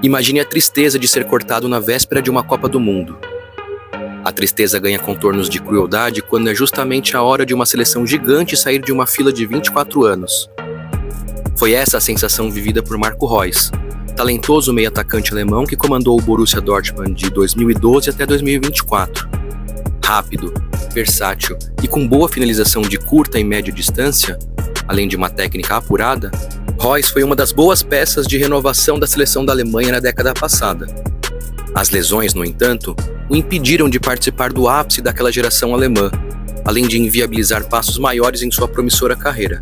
Imagine a tristeza de ser cortado na véspera de uma Copa do Mundo. A tristeza ganha contornos de crueldade quando é justamente a hora de uma seleção gigante sair de uma fila de 24 anos. Foi essa a sensação vivida por Marco Reus, talentoso meio-atacante alemão que comandou o Borussia Dortmund de 2012 até 2024. Rápido, versátil e com boa finalização de curta e média distância, além de uma técnica apurada, Reus foi uma das boas peças de renovação da seleção da Alemanha na década passada. As lesões, no entanto, o impediram de participar do ápice daquela geração alemã, além de inviabilizar passos maiores em sua promissora carreira.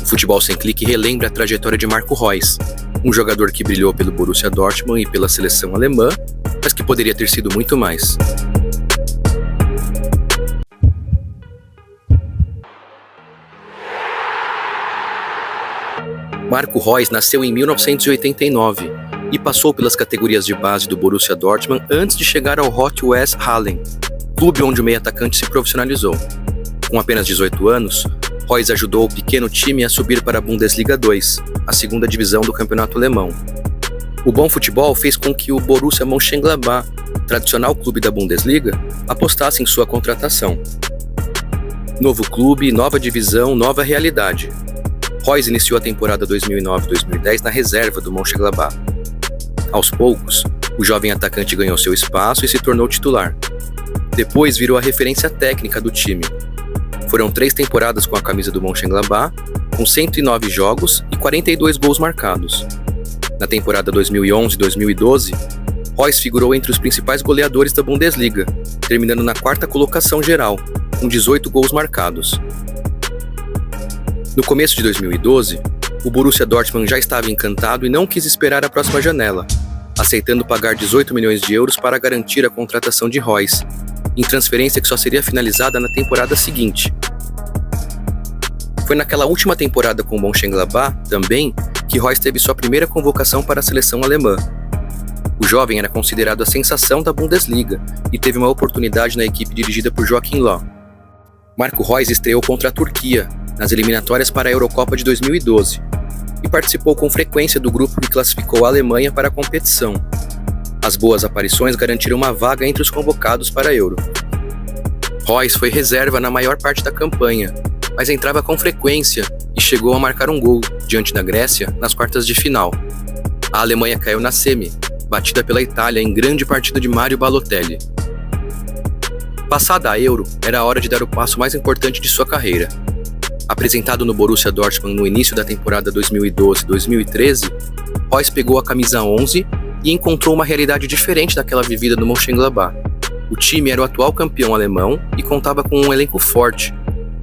O Futebol Sem Clique relembra a trajetória de Marco Reus, um jogador que brilhou pelo Borussia Dortmund e pela seleção alemã, mas que poderia ter sido muito mais. Marco Reus nasceu em 1989 e passou pelas categorias de base do Borussia Dortmund antes de chegar ao Hot West Hallen, clube onde o meio-atacante se profissionalizou. Com apenas 18 anos, Reus ajudou o pequeno time a subir para a Bundesliga 2, a segunda divisão do campeonato alemão. O bom futebol fez com que o Borussia Mönchengladbach, tradicional clube da Bundesliga, apostasse em sua contratação. Novo clube, nova divisão, nova realidade. Reus iniciou a temporada 2009-2010 na reserva do Mönchengladbach. Aos poucos, o jovem atacante ganhou seu espaço e se tornou titular. Depois virou a referência técnica do time. Foram 3 temporadas com a camisa do Mönchengladbach, com 109 jogos e 42 gols marcados. Na temporada 2011-2012, Reus figurou entre os principais goleadores da Bundesliga, terminando na 4ª colocação geral, com 18 gols marcados. No começo de 2012, o Borussia Dortmund já estava encantado e não quis esperar a próxima janela, aceitando pagar 18 milhões de euros para garantir a contratação de Reus, em transferência que só seria finalizada na temporada seguinte. Foi naquela última temporada com o Mönchengladbach, também, que Reus teve sua primeira convocação para a seleção alemã. O jovem era considerado a sensação da Bundesliga e teve uma oportunidade na equipe dirigida por Joachim Löw. Marco Reus estreou contra a Turquia, nas eliminatórias para a Eurocopa de 2012, e participou com frequência do grupo que classificou a Alemanha para a competição. As boas aparições garantiram uma vaga entre os convocados para a Euro. Reus foi reserva na maior parte da campanha, mas entrava com frequência e chegou a marcar um gol, diante da Grécia, nas quartas de final. A Alemanha caiu na semi, batida pela Itália em grande partida de Mario Balotelli. Passada a Euro, era a hora de dar o passo mais importante de sua carreira. Apresentado no Borussia Dortmund no início da temporada 2012-2013, Reus pegou a camisa 11 e encontrou uma realidade diferente daquela vivida no Mönchengladbach. O time era o atual campeão alemão e contava com um elenco forte,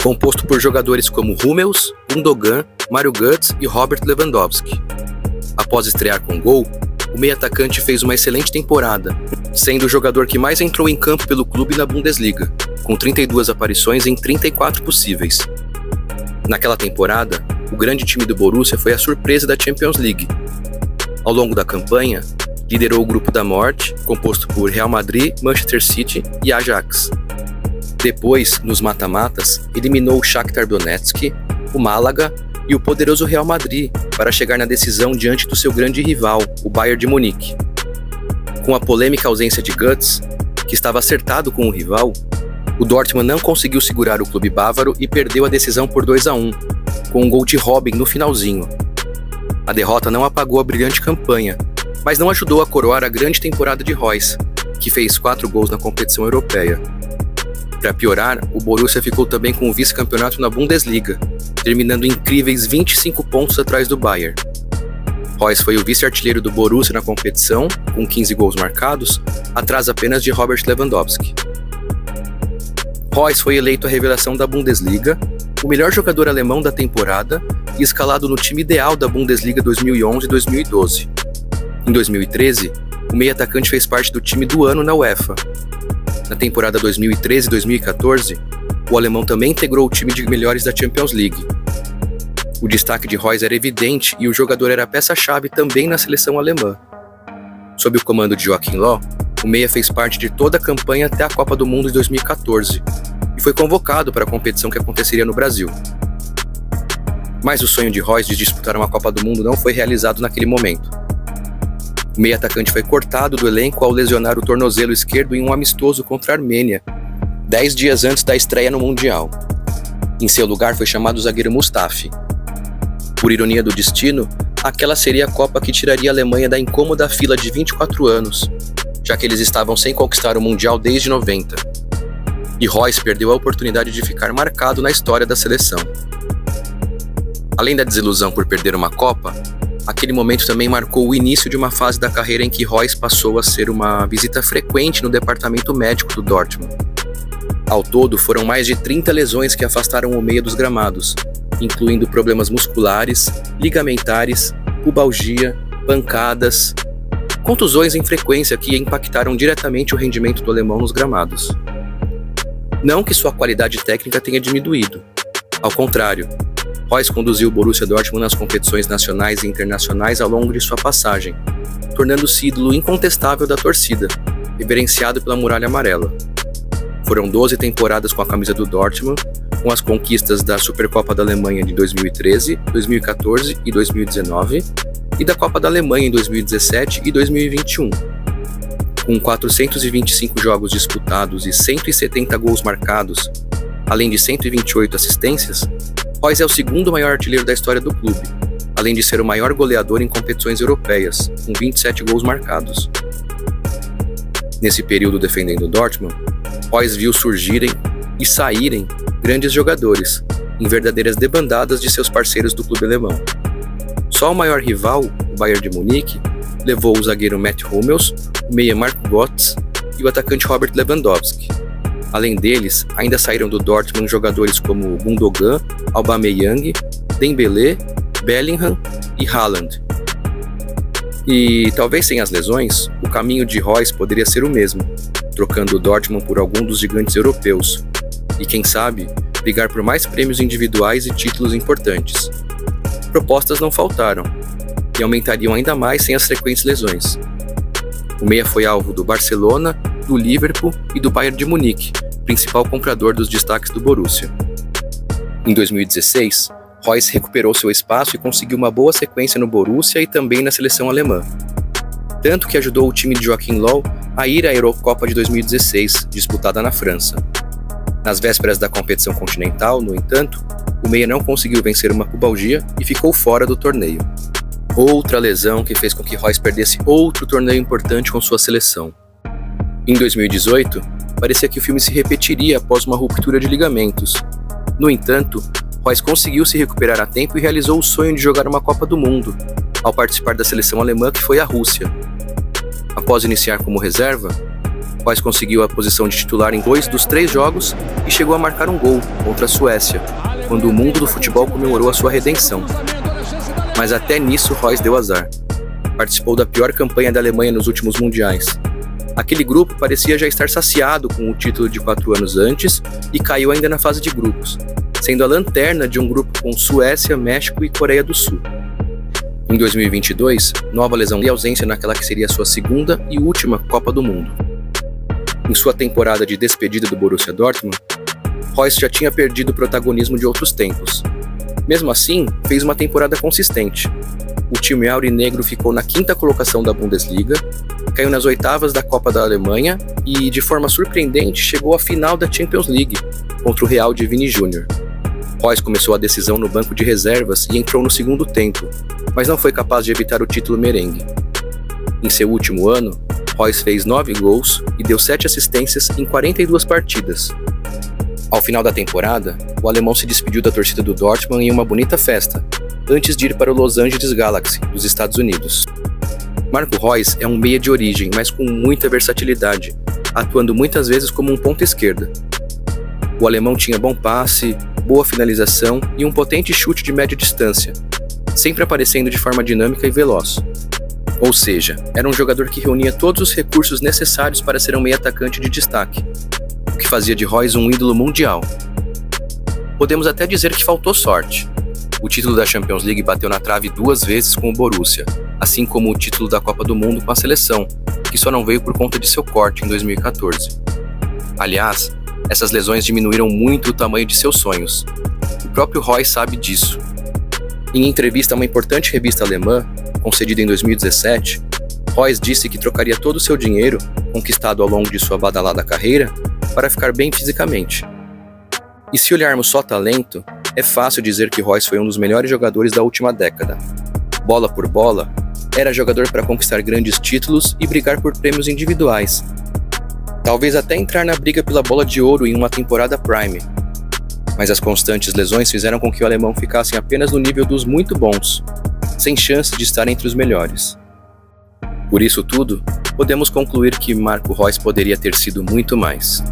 composto por jogadores como Hummels, Gundogan, Mario Götze e Robert Lewandowski. Após estrear com gol, o meio-atacante fez uma excelente temporada, sendo o jogador que mais entrou em campo pelo clube na Bundesliga, com 32 aparições em 34 possíveis. Naquela temporada, o grande time do Borussia foi a surpresa da Champions League. Ao longo da campanha, liderou o grupo da morte, composto por Real Madrid, Manchester City e Ajax. Depois, nos mata-matas, eliminou o Shakhtar Donetsk, o Málaga e o poderoso Real Madrid para chegar na decisão diante do seu grande rival, o Bayern de Munique. Com a polêmica ausência de Götze, que estava acertado com o rival, o Dortmund não conseguiu segurar o clube bávaro e perdeu a decisão por 2-1, com um gol de Robben no finalzinho. A derrota não apagou a brilhante campanha, mas não ajudou a coroar a grande temporada de Reus, que fez 4 gols na competição europeia. Para piorar, o Borussia ficou também com o vice-campeonato na Bundesliga, terminando incríveis 25 pontos atrás do Bayern. Reus foi o vice-artilheiro do Borussia na competição, com 15 gols marcados, atrás apenas de Robert Lewandowski. Reus foi eleito a revelação da Bundesliga, o melhor jogador alemão da temporada e escalado no time ideal da Bundesliga 2011-2012. Em 2013, o meio-atacante fez parte do time do ano na UEFA. Na temporada 2013-2014, o alemão também integrou o time de melhores da Champions League. O destaque de Reus era evidente e o jogador era peça-chave também na seleção alemã. Sob o comando de Joachim Löw, o meia fez parte de toda a campanha até a Copa do Mundo de 2014 e foi convocado para a competição que aconteceria no Brasil. Mas o sonho de Reus de disputar uma Copa do Mundo não foi realizado naquele momento. O meio-atacante foi cortado do elenco ao lesionar o tornozelo esquerdo em um amistoso contra a Armênia, 10 dias antes da estreia no Mundial. Em seu lugar foi chamado o zagueiro Mustafi. Por ironia do destino, aquela seria a Copa que tiraria a Alemanha da incômoda fila de 24 anos, já que eles estavam sem conquistar o Mundial desde 90. E Royce perdeu a oportunidade de ficar marcado na história da seleção. Além da desilusão por perder uma Copa, aquele momento também marcou o início de uma fase da carreira em que Royce passou a ser uma visita frequente no departamento médico do Dortmund. Ao todo, foram mais de 30 lesões que afastaram o meia dos gramados, incluindo problemas musculares, ligamentares, pubalgia, pancadas, contusões em frequência que impactaram diretamente o rendimento do alemão nos gramados. Não que sua qualidade técnica tenha diminuído. Ao contrário, Royce conduziu o Borussia Dortmund nas competições nacionais e internacionais ao longo de sua passagem, tornando-se ídolo incontestável da torcida, reverenciado pela Muralha Amarela. Foram 12 temporadas com a camisa do Dortmund, com as conquistas da Supercopa da Alemanha de 2013, 2014 e 2019 e da Copa da Alemanha em 2017 e 2021. Com 425 jogos disputados e 170 gols marcados, além de 128 assistências, Royce é o segundo maior artilheiro da história do clube, além de ser o maior goleador em competições europeias, com 27 gols marcados. Nesse período defendendo o Dortmund, Royce viu surgirem e saírem grandes jogadores, em verdadeiras debandadas de seus parceiros do clube alemão. Só o maior rival, o Bayern de Munique, levou o zagueiro Mats Hummels, o meia Marco Götze e o atacante Robert Lewandowski. Além deles, ainda saíram do Dortmund jogadores como Gundogan, Aubameyang, Dembélé, Bellingham e Haaland. E talvez sem as lesões, o caminho de Royce poderia ser o mesmo, trocando o Dortmund por algum dos gigantes europeus, e quem sabe, brigar por mais prêmios individuais e títulos importantes. Propostas não faltaram, e aumentariam ainda mais sem as frequentes lesões. O meia foi alvo do Barcelona, do Liverpool e do Bayern de Munique, principal comprador dos destaques do Borussia. Em 2016, Royce recuperou seu espaço e conseguiu uma boa sequência no Borussia e também na seleção alemã. Tanto que ajudou o time de Joachim Löw a ir à Eurocopa de 2016, disputada na França. Nas vésperas da competição continental, no entanto, o meia não conseguiu vencer uma pubalgia e ficou fora do torneio. Outra lesão que fez com que Royce perdesse outro torneio importante com sua seleção. Em 2018, parecia que o filme se repetiria após uma ruptura de ligamentos. No entanto, Royce conseguiu se recuperar a tempo e realizou o sonho de jogar uma Copa do Mundo, ao participar da seleção alemã que foi a Rússia. Após iniciar como reserva, Royce conseguiu a posição de titular em 2 dos 3 jogos e chegou a marcar um gol contra a Suécia, quando o mundo do futebol comemorou a sua redenção. Mas até nisso Royce deu azar. Participou da pior campanha da Alemanha nos últimos mundiais. Aquele grupo parecia já estar saciado com o título de 4 anos antes e caiu ainda na fase de grupos, sendo a lanterna de um grupo com Suécia, México e Coreia do Sul. Em 2022, nova lesão e ausência naquela que seria sua segunda e última Copa do Mundo. Em sua temporada de despedida do Borussia Dortmund, Royce já tinha perdido o protagonismo de outros tempos. Mesmo assim, fez uma temporada consistente. O time aurinegro ficou na 5ª colocação da Bundesliga, caiu nas 8avas da Copa da Alemanha e, de forma surpreendente, chegou à final da Champions League, contra o Real de Vini Júnior. Royce começou a decisão no banco de reservas e entrou no segundo tempo, mas não foi capaz de evitar o título merengue. Em seu último ano, Royce fez 9 gols e deu 7 assistências em 42 partidas. Ao final da temporada, o alemão se despediu da torcida do Dortmund em uma bonita festa, antes de ir para o Los Angeles Galaxy, dos Estados Unidos. Marco Reus é um meia de origem, mas com muita versatilidade, atuando muitas vezes como um ponta esquerda. O alemão tinha bom passe, boa finalização e um potente chute de média distância, sempre aparecendo de forma dinâmica e veloz. Ou seja, era um jogador que reunia todos os recursos necessários para ser um meia-atacante de destaque, o que fazia de Reus um ídolo mundial. Podemos até dizer que faltou sorte. O título da Champions League bateu na trave 2 vezes com o Borussia, assim como o título da Copa do Mundo com a seleção, que só não veio por conta de seu corte em 2014. Aliás, essas lesões diminuíram muito o tamanho de seus sonhos. O próprio Reus sabe disso. Em entrevista a uma importante revista alemã, concedida em 2017, Royce disse que trocaria todo o seu dinheiro, conquistado ao longo de sua badalada carreira, para ficar bem fisicamente. E se olharmos só talento, é fácil dizer que Royce foi um dos melhores jogadores da última década. Bola por bola, era jogador para conquistar grandes títulos e brigar por prêmios individuais. Talvez até entrar na briga pela bola de ouro em uma temporada prime. Mas as constantes lesões fizeram com que o alemão ficasse apenas no nível dos muito bons, sem chance de estar entre os melhores. Por isso tudo, podemos concluir que Marco Reus poderia ter sido muito mais.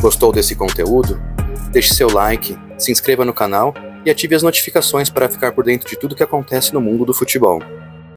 Gostou desse conteúdo? Deixe seu like, se inscreva no canal e ative as notificações para ficar por dentro de tudo que acontece no mundo do futebol.